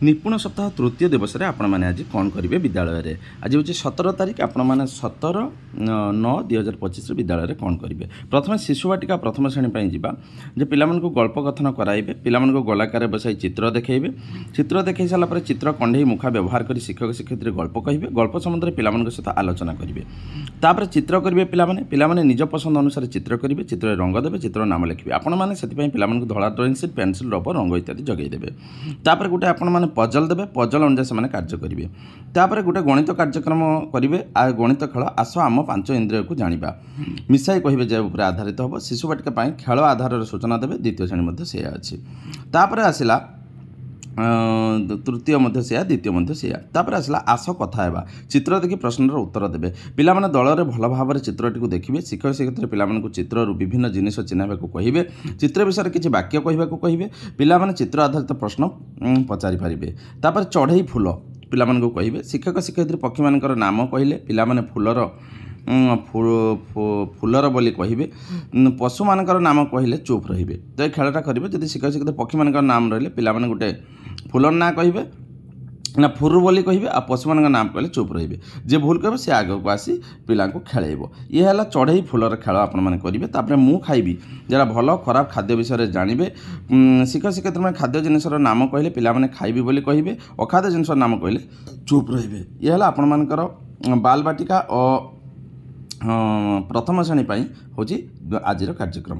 निपुण सप्ताह तृतीय दिवस रे आपण मैंने आज कौन करेंगे विद्यालय रे आज हूँ 17 तारीख आपण मैंने 17/9/2025 विद्यालय कौन करेंगे। प्रथम शिशु बाटिका प्रथम श्रेणी पर जावा जे पिला गल्प कथन कराइबे पिला गोलाकार बसाई चित्र देखेबे चित्र देखई सारापर चित्र कंढे मुखा व्यवहार कर शिक्षक शिक्षयित्री गल्प कहे गल्प संबंध में पिला सहित आलोचना करेंगे। तापर चित्र करेंगे पिला निज पसंद अनुसार चित्र करेंगे चित्र रंग देवे चित्र नाम लिखे आपण मैंने से पिला धला ड्रॉइंग सीट पेनसिल रबर रंग इत्यादि जगेदेवे। तापर गोटे आपण पजल देवे पजल अनुसार से कार्य करेंगे। तापर गोटे गणित कार्यक्रम करेंगे आ गणित खेल आस आम 5 इंद्रिय को जाना मिसाई कहे जे उपर आधारित हम शिशु बाटिका खेल आधार सूचना देवे। द्वितीय श्रेणी से अच्छी तापर आसला तृतीय से द्वितीय से तापर आसला आस कथा हेबा चित्र देखि प्रश्नर उत्तर देवे। पिला माने दल रे भल भाव चित्रटी को देखिए शिक्षक शिक्षयित्री पिला मानकु चित्र विभिन्न जिनिस चिन्हाबा को कहिबे चित्र विषय किछि वाक्य कहबा को कहिबे पिला माने चित्र आधारित प्रश्न पचारि पारिबे। तापर चढ़ई फूल पिला मानकु कहिबे शिक्षक शिक्षयित्री पक्षी मानकर नाम कहिले पिला माने फूलर फूलर बोली कहे पशु मानकर नाम कहले चुप रहिबे। तो ये खेलटा करेंगे जब शिक्षक शिक्षक पक्षी मानकर नाम रहिले पिला माने गोटे फूलर ना कहे ना फुरु बोली कहे आ पशु मान नाम कहले चुप रहिबे जे भूल कहे से आगे को आसी पिला को खेलेब। ये है चढ़ई फूलर खेल आपण मैंने करेंगे। तापर मु खाइबी जरा भल खराब खाद्य विषय जानवे शिक्षक शिक्षयित्री में खाद्य जिनसर नाम कहले पिला माने खाइबी बोली कहे अखाद्य जिनस नाम कहले चुप रहिबे। ये है आपण मानकर बाल बाटिका और प्रथम श्रेणी हूँ आज कार्यक्रम।